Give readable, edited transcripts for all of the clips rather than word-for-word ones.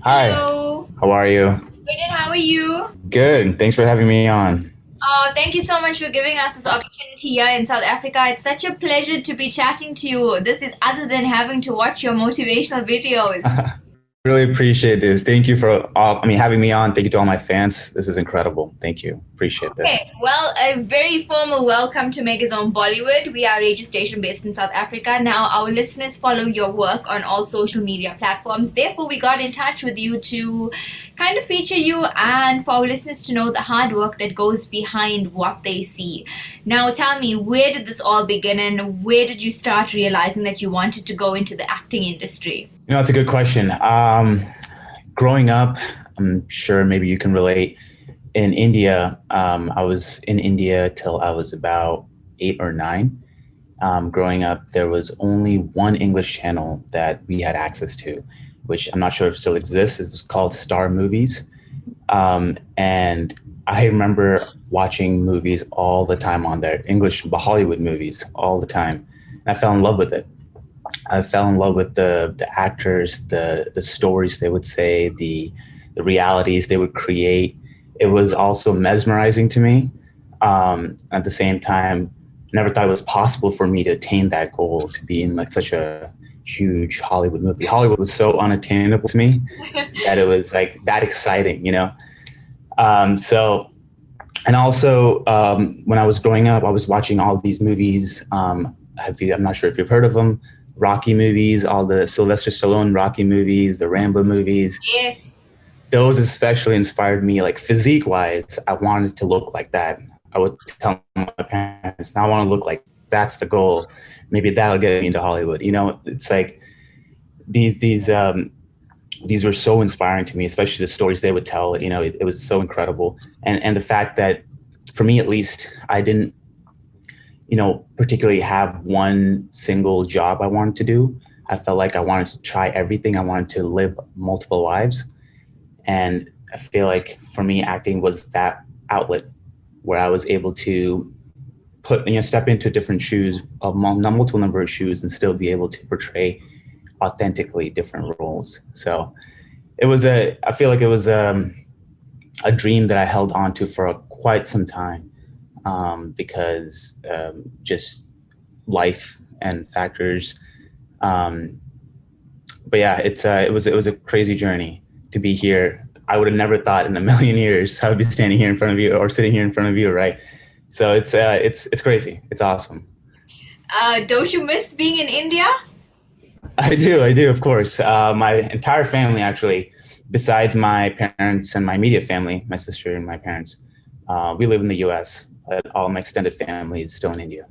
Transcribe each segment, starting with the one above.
Hi, Hello. how are you? Good, and how are you? Good. Thanks for having me on. Thank you so much for giving us this opportunity here in South Africa. It's such a pleasure to be chatting to you. This is other than having to watch your motivational videos. Really appreciate this. Thank you for having me on. Thank you to all my fans. This is incredible. Thank you. Appreciate this. Okay, well, a very formal welcome to Megazone Bollywood. We are a radio station based in South Africa. Now, our listeners follow your work on all social media platforms. Therefore, we got in touch with you to kind of feature you and for our listeners to know the hard work that goes behind what they see. Now, tell me, where did this all begin and where did you start realizing that you wanted to go into the acting industry? It's a good question. Growing up, I'm sure maybe you can relate. In India, I was in India till I was about 8 or 9. Growing up, there was only one English channel that we had access to, which I'm not sure if still exists. It was called Star Movies. And I remember watching movies all the time on there, English Hollywood movies all the time. And I fell in love with it. I fell in love with the actors, the stories they would say, the realities they would create. It was also mesmerizing to me. At the same time, never thought it was possible for me to attain that goal to be in like such a huge Hollywood movie. Hollywood was so unattainable to me that it was like that exciting. So, and also when I was growing up, I was watching all these movies. I'm not sure if you've heard of them. Rocky movies, all the Sylvester Stallone Rocky movies, the Rambo movies. Yes. Those especially inspired me, like physique wise. I wanted to look like that. I would tell my parents, "Now I want to look like that's the goal. Maybe that'll get me into Hollywood." It's like these were so inspiring to me, especially the stories they would tell. It was so incredible, and the fact that, for me at least, I didn't particularly have one single job I wanted to do. I felt like I wanted to try everything. I wanted to live multiple lives. And I feel like for me, acting was that outlet where I was able to step into different shoes, multiple number of shoes, and still be able to portray authentically different roles. So I feel like it was a dream that I held on to for quite some time, because just life and factors. Um, but yeah, it was a crazy journey to be here. I would have never thought in a million years I would be standing here in front of you or sitting here in front of you, right? So it's crazy. It's awesome. Don't you miss being in India? I do, of course. My entire family, actually, besides my parents and my immediate family, my sister and my parents, we live in the U.S. But all my extended family is still in India.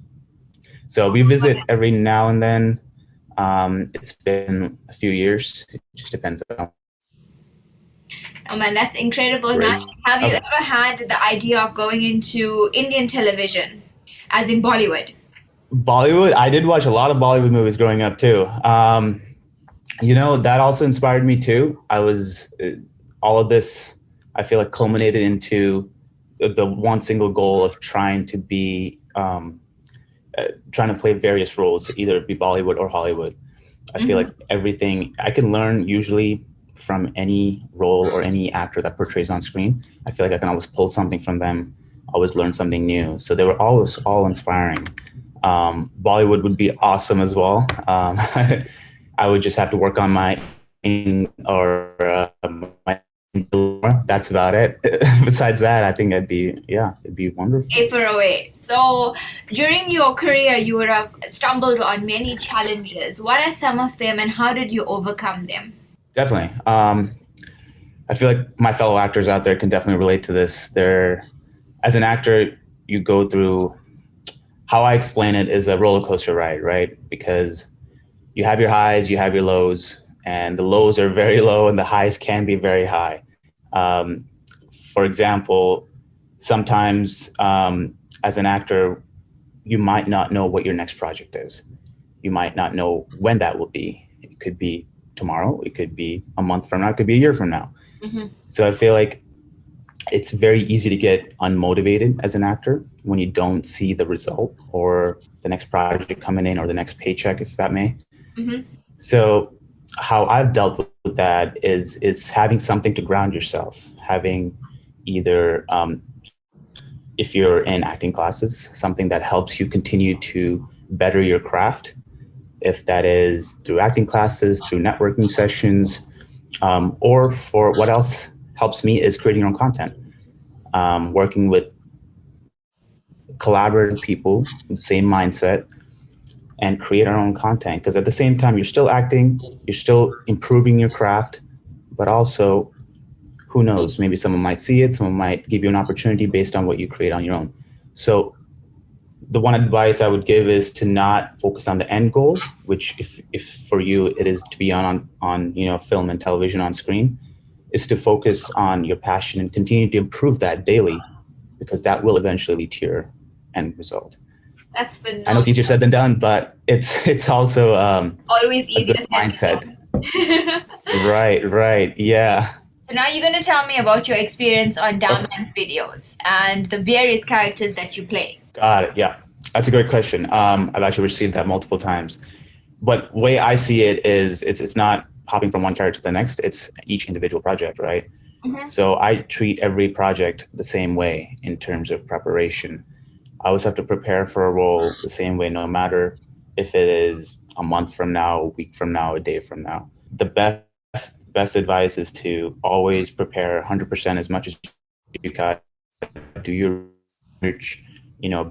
So we visit every now and then. It's been a few years. It just depends on Oh man, that's incredible. where Now, you. have you Oh, ever had the idea of going into Indian television, as in Bollywood? Bollywood. I did watch a lot of Bollywood movies growing up too. That also inspired me too. All of this. I feel like culminated into the one single goal of trying to play various roles, either it be Bollywood or Hollywood. I feel like Hmm. everything I can learn usually from any role or any actor that portrays on screen. I feel like I can always pull something from them, always learn something new. So they were always all inspiring. Bollywood would be awesome as well. I would just have to work on my my. That's about it. Besides that, I think it'd be wonderful. Paper away. So, during your career, you would have stumbled on many challenges. What are some of them, and how did you overcome them? Definitely. I feel like my fellow actors out there can definitely relate to this. As an actor, you go through, how I explain it is a roller coaster ride, right? Because you have your highs, you have your lows, and the lows are very low and the highs can be very high. Um, for example, sometimes as an actor, you might not know what your next project is. You might not know when that will be. It could be tomorrow, it could be a month from now, it could be a year from now. Hmm. So I feel like it's very easy to get unmotivated as an actor when you don't see the result or the next project coming in or the next paycheck, if that may. Hmm. So how I've dealt with that is having something to ground yourself, having either if you're in acting classes, something that helps you continue to better your craft. If that is through acting classes, through networking sessions, or for what else helps me is creating your own content, working with collaborating people with the same mindset and create our own content. Because at the same time, you're still acting, you're still improving your craft, but also, who knows, maybe someone might see it, someone might give you an opportunity based on what you create on your own. So the one advice I would give is to not focus on the end goal, which if for you it is to be on film and television on screen, is to focus on your passion and continue to improve that daily, because that will eventually lead to your end result. That's I know phenomenal. it's easier said than done, but it's also Always a easier good said mindset. than done. Right, yeah. So now you're going to tell me about your experience on Dhar Okay. Mann's videos and the various characters that you play. Got it. Yeah, that's a great question. I've actually received that multiple times. But way I see it is it's not hopping from one character to the next. It's each individual project, right? Hmm. So I treat every project the same way in terms of preparation. I always have to prepare for a role the same way, no matter if it is a month from now, a week from now, a day from now. The best advice is to always prepare 100% as much as you can. Do your research,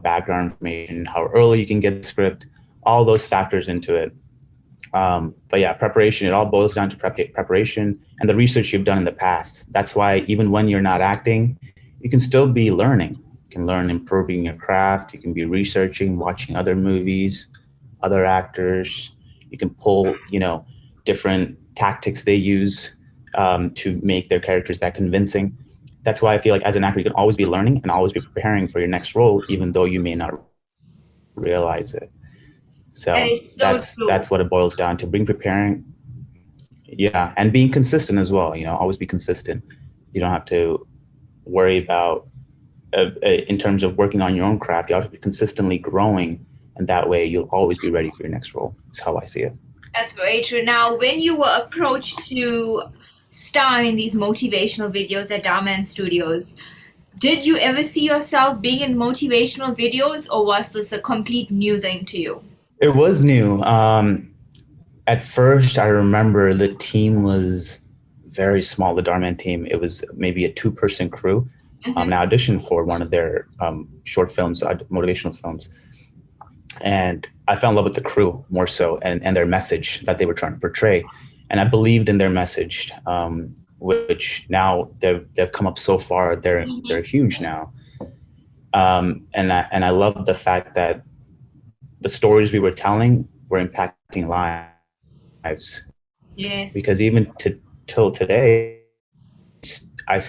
background information, how early you can get the script, all those factors into it. But yeah, preparation, it all boils down to preparation and the research you've done in the past. That's why even when you're not acting, you can still be learning. You can learn improving your craft. You can be researching, watching other movies, other actors. You can pull, different tactics they use to make their characters that convincing. That's why I feel like as an actor, you can always be learning and always be preparing for your next role, even though you may not realize it. That So is so that's true. what it boils down to: being preparing, yeah, and being consistent as well. Always be consistent. You don't have to worry about in terms of working on your own craft. You have to be consistently growing, and that way you'll always be ready for your next role. That's how I see it. That's very true. Now, when you were approached to star in these motivational videos at Dhar Mann Studios, did you ever see yourself being in motivational videos, or was this a complete new thing to you? It was new. At first, I remember the team was very small. The Dhar Mann team. It was maybe a two-person crew. And Hmm. I auditioned for one of their short films, motivational films, and I fell in love with the crew more so, and their message that they were trying to portray, and I believed in their message, which now they've come up so far. They're Hmm. huge now, and I love the fact that the stories we were telling were impacting lives, Yes. because even till today, I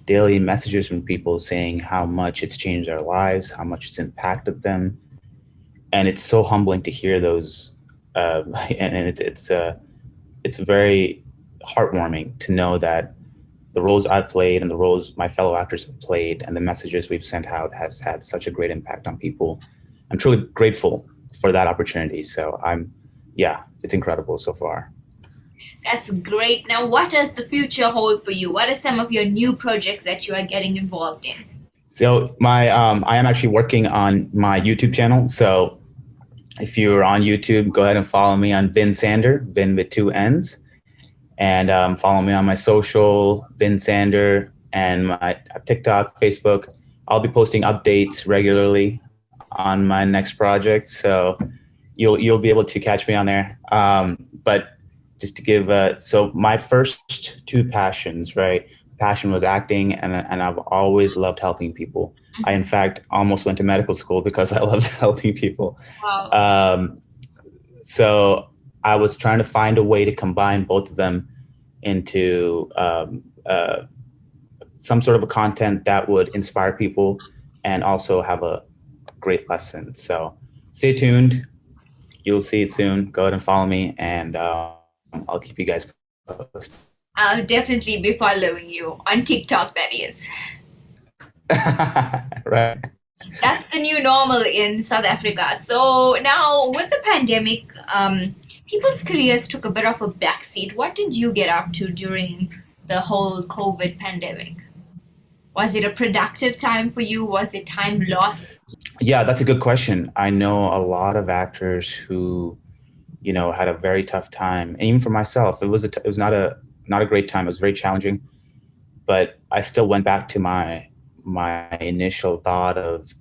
daily messages from people saying how much it's changed their lives, how much it's impacted them, and it's so humbling to hear those. And it's very heartwarming to know that the roles I've played and the roles my fellow actors have played and the messages we've sent out has had such a great impact on people. I'm truly grateful for that opportunity. So yeah, it's incredible so far. That's great. Now, what does the future hold for you? What are some of your new projects that you are getting involved in? So I am actually working on my YouTube channel. So if you're on YouTube, go ahead and follow me on Vinn Sander, Vinn with two N's, and follow me on my social, Vinn Sander, and my TikTok, Facebook. I'll be posting updates regularly on my next project, so you'll be able to catch me on there. But just to give, so my first two passions, right? Passion was acting, and I've always loved helping people. I, in Mhm. fact, almost went to medical school because I loved helping people. Wow. Um, so I was trying to find a way to combine both of them into some sort of a content that would inspire people and also have a great lesson. So stay tuned. You'll see it soon. Go ahead and follow me, and I'll keep you guys posted. I'll definitely be following you on TikTok, that is. Right. That's the new normal in South Africa. So now, with the pandemic people's careers took a bit of a backseat. What did you get up to during the whole COVID pandemic? Was it a productive time for you? Was it time lost? Yeah, that's a good question. I know a lot of actors who, had a very tough time. And even for myself, it was not a great time. It was very challenging, but I still went back to my initial thought of,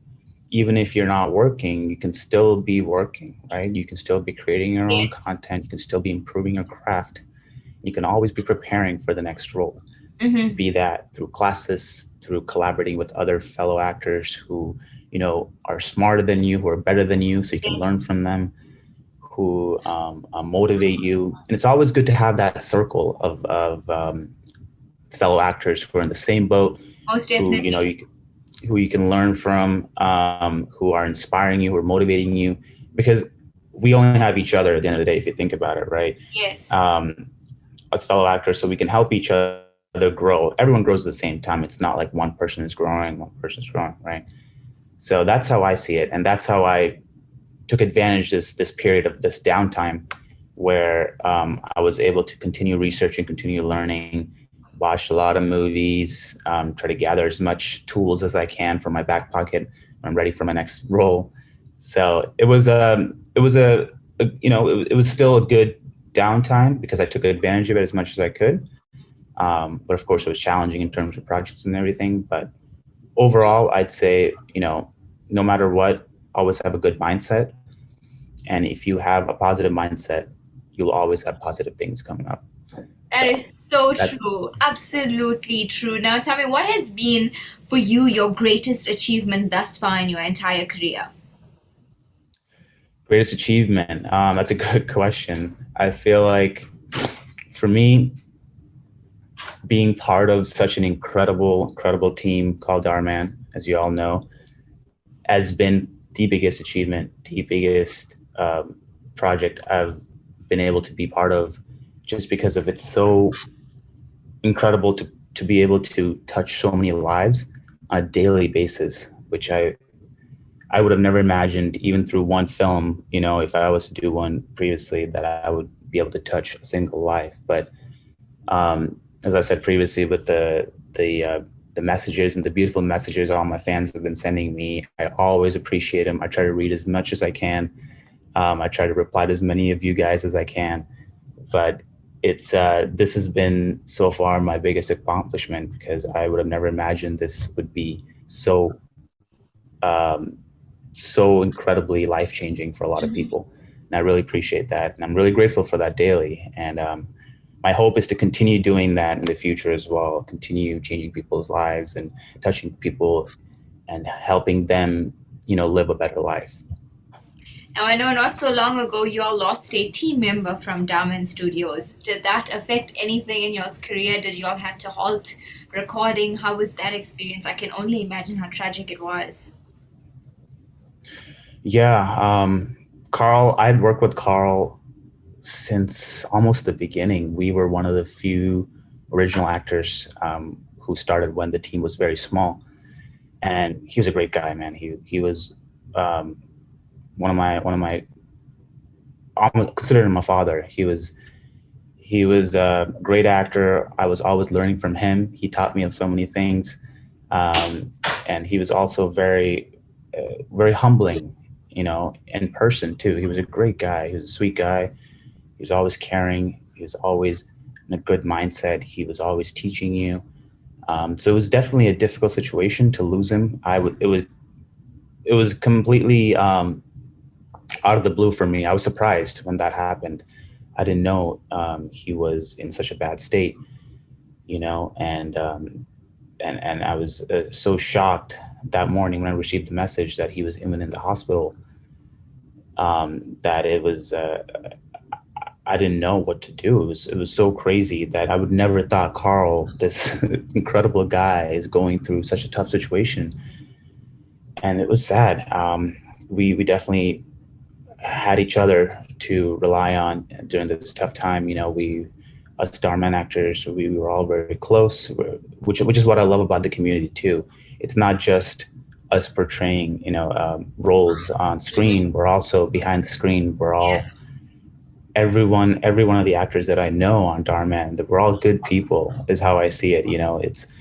even if you're not working, you can still be working, right? You can still be creating your own Yes. content. You can still be improving your craft. You can always be preparing for the next role, Mm-hmm. be that through classes, through collaborating with other fellow actors who, are smarter than you, who are better than you, so you can Yes. learn from them, who motivate you. And it's always good to have that circle of fellow actors who are in the same boat, Most who, definitely. who you can learn from, who are inspiring you, who are motivating you, because we only have each other at the end of the day, if you think about it, right? Yes. Um, as fellow actors, so we can help each other grow. Everyone grows at the same time. It's not like one person is growing, one person is growing, right? So that's how I see it, and that's how I took advantage this period of this downtime, where I was able to continue researching, continue learning, watch a lot of movies, try to gather as much tools as I can for my back pocket when I'm ready for my next role. So it was still a good downtime because I took advantage of it as much as I could. But of course, it was challenging in terms of projects and everything. But overall, I'd say, no matter what, always have a good mindset. And if you have a positive mindset, you'll always have positive things coming up. That So is so that's true. Absolutely true. Now tell me, what has been for you your greatest achievement thus far in your entire career? greatest achievement. That's a good question. I feel like for me, being part of such an incredible team called Dhar Mann, as you all know, has been the biggest achievement, the biggest project I've been able to be part of, just because of it's so incredible to be able to touch so many lives on a daily basis, which I would have never imagined, even through one film, if I was to do one previously, that I would be able to touch a single life. But as I said previously, with the messages and the beautiful messages all my fans have been sending me, I always appreciate them. I try to read as much as I can. I try to reply to as many of you guys as I can. But it's this has been so far my biggest accomplishment, because I would have never imagined this would be um, so incredibly life changing for a lot of Mhm. people. And I really appreciate that. And I'm really grateful for that daily. And my hope is to continue doing that in the future as well, continue changing people's lives and touching people and helping them, live a better life. Now I know not so long ago you all lost a team member from Dhar Mann Studios. Did that affect anything in y'all's career? Did y'all have to halt recording? How was that experience? I can only imagine how tragic it was. Yeah. Carl, I'd worked with Carl since almost the beginning. We were one of the few original actors who started when the team was very small. And he was a great guy, man. He was um, one of my I consider him my father. He was a great actor. I was always learning from him. He taught me so many things, um, and he was also very humbling, in person too. He was a great guy. He was a sweet guy. He was always caring. He was always in a good mindset. He was always teaching you. So it was definitely a difficult situation to lose him. It was completely out of the blue for me. I was surprised when that happened. I didn't know he was in such a bad state, and I was so shocked that morning when I received the message that he was even in the hospital. That it was I didn't know what to do. It was so crazy that I would never thought Carl, this incredible guy, is going through such a tough situation, and it was sad. We definitely had each other to rely on during this tough time. We, us Dhar Mann actors, we were all very close, which is what I love about the community too. It's not just us portraying, roles on screen. We're also behind the screen. We're Yeah. all every one of the actors that I know on Dhar Mann, that we're all good people, is how I see it. It's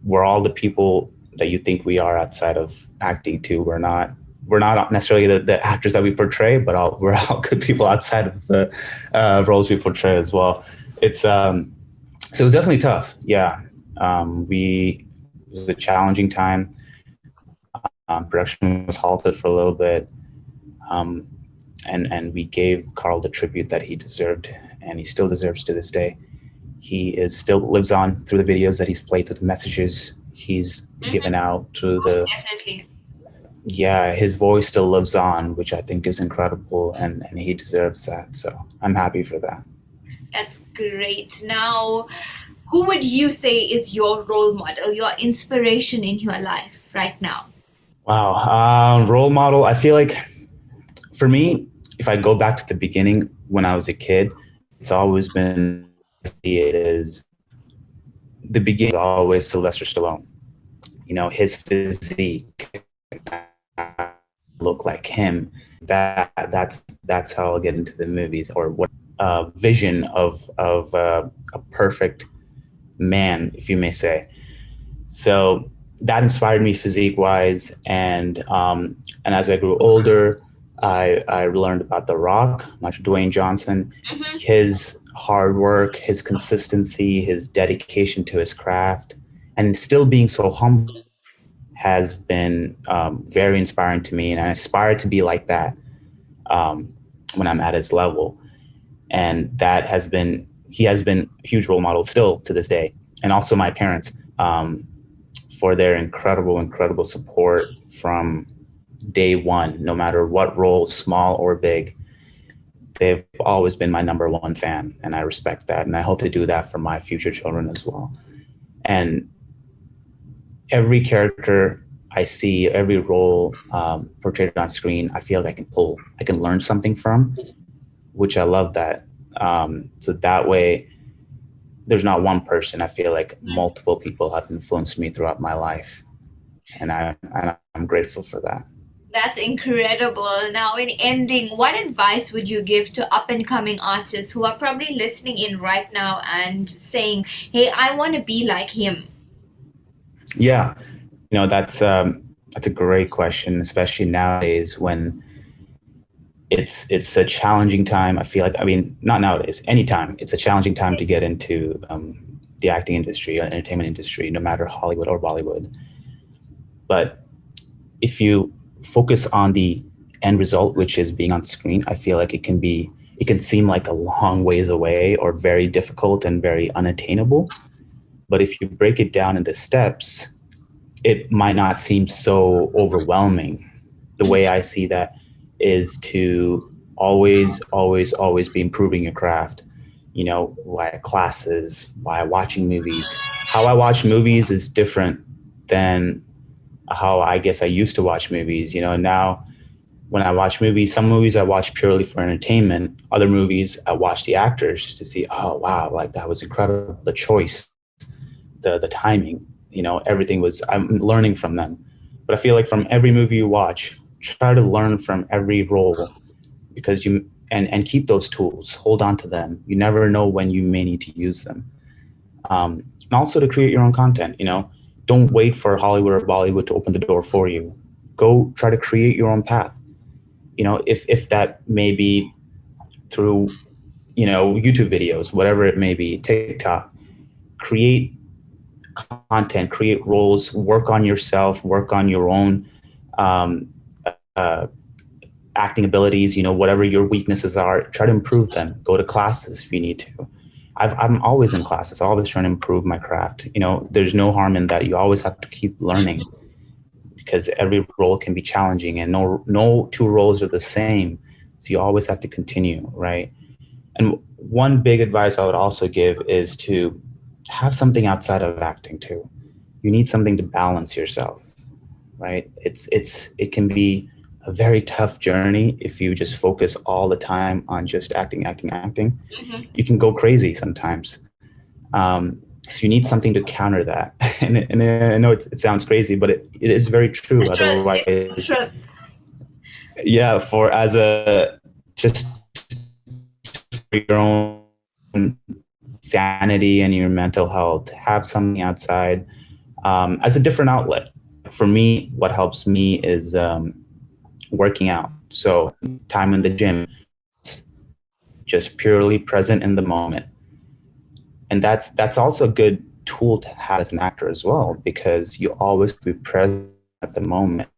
we're all the people that you think we are outside of acting too. We're not necessarily the actors that we portray, but we're all good people outside of the roles we portray as well. It's So it was definitely tough. Yeah, we it was a challenging time. Production was halted for a little bit, um, and we gave Carl the tribute that he deserved, and he still deserves to this day. He is still lives on through the videos that he's played, through the messages he's given out, to Most the definitely. yeah, his voice still lives on, which I think is incredible, and he deserves that. So I'm happy for that. That's great. Now, who would you say is your role model, your inspiration in your life right now? Wow, role model. I feel like for me, if I go back to the beginning when I was a kid, it's always been it is the beginning is always Sylvester Stallone. His physique, look like him. That's how I'll get into the movies, or what vision of a perfect man, if you may say. So that inspired me physique wise, and as I grew older, I learned about The Rock, much Dwayne Johnson, Hmm. his hard work, his consistency, his dedication to his craft, and still being so humble has been very inspiring to me, and I aspire to be like that um, when I'm at his level. And that has been he has been a huge role model still to this day, and also my parents, um, for their incredible support from day one, no matter what role, small or big. They've always been my number one fan, and I respect that, and I hope to do that for my future children as well. And every character I see, every role portrayed on screen, I feel like I can learn something from, which I love that. So that way, there's not one person. I feel like multiple people have influenced me throughout my life, and I'm grateful for that. That's incredible. Now, in ending, what advice would you give to up and coming artists who are probably listening in right now and saying, hey, I want to be like him? Yeah, that's a great question, especially nowadays when it's a challenging time. I feel like, I mean, not nowadays, anytime it's a challenging time to get into the acting industry or entertainment industry, no matter Hollywood or Bollywood. But if you focus on the end result, which is being on screen, I feel like it can seem like a long ways away or very difficult and very unattainable. But if you break it down into steps, it might not seem so overwhelming. The way I see that is to always be improving your craft, via classes, via watching movies. How I watch movies is different than how I guess I used to watch movies. Now when I watch movies, some movies I watch purely for entertainment. Other movies I watch the actors just to see, oh wow, like that was incredible. The choice, the timing, everything was, I'm learning from them. But I feel like from every movie you watch, try to learn from every role, because and keep those tools, hold on to them. You never know when you may need to use them. And also to create your own content. Don't wait for Hollywood or Bollywood to open the door for you. Go try to create your own path. If that may be through, YouTube videos, whatever it may be, TikTok, create content, create roles, work on yourself, work on your own um, uh, acting abilities, whatever your weaknesses are, try to improve them. Go to classes if you need to. I'm always in classes, always trying to improve my craft. There's no harm in that. You always have to keep learning, because every role can be challenging, and no two roles are the same. So you always have to continue, right? And one big advice I would also give is to have something outside of acting too. You need something to balance yourself, right? It can be a very tough journey if you just focus all the time on just acting. Hmm. You can go crazy sometimes. So you need something to counter that. And I know it sounds crazy, but it is very true. Truth, it's Otherwise, truth. yeah, for as a just your own sanity and your mental health, have something outside as a different outlet. For me, what helps me is working out. So time in the gym, just purely present in the moment. And that's also a good tool to have as an actor as well, because you always be present at the moment.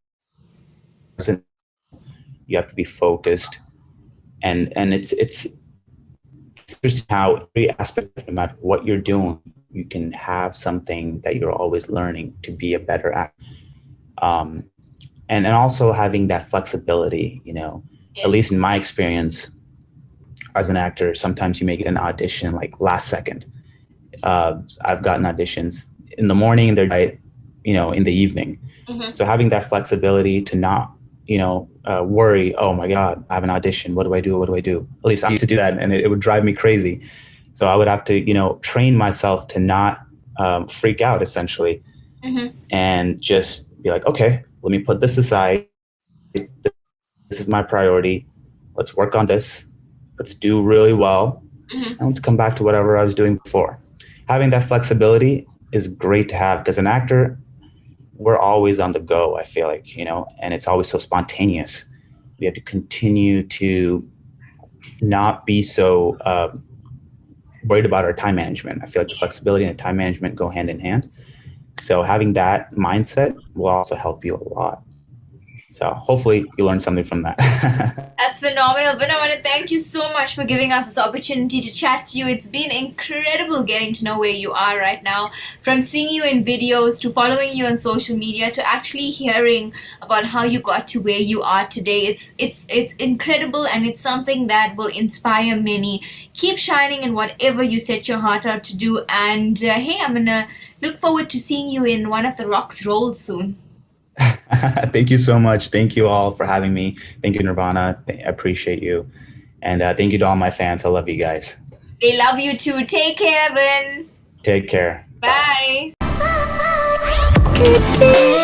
You have to be focused, and it's interesting how every aspect, no matter what you're doing, you can have something that you're always learning to be a better actor. And also having that flexibility, at least in my experience as an actor, sometimes you may get an audition like last second. I've gotten auditions in the morning and they're right, in the evening. Mm-hmm. So having that flexibility to not, worry, oh my God, I have an audition. What do I do? What do I do? At least I used to do that, and it would drive me crazy. So I would have to, train myself to not freak out, essentially, Mm-hmm. and just be like, okay, let me put this aside. This is my priority. Let's work on this. Let's do really well. Mm-hmm. And let's come back to whatever I was doing before. Having that flexibility is great to have, because an actor, we're always on the go, I feel like, and it's always so spontaneous. We have to continue to not be so worried about our time management. I feel like the flexibility and the time management go hand in hand. So having that mindset will also help you a lot. So hopefully you learned something from that. That's phenomenal. Vinn, I want to thank you so much for giving us this opportunity to chat to you. It's been incredible getting to know where you are right now. From seeing you in videos to following you on social media to actually hearing about how you got to where you are today. It's incredible, and it's something that will inspire many. Keep shining in whatever you set your heart out to do. And hey, I'm going to look forward to seeing you in one of the Rock's roles soon. Thank you so much. Thank you all for having me. Thank you, Nirvana. I appreciate you. And thank you to all my fans. I love you guys. They love you too. Take care, Vinn. Take care. Bye. Bye.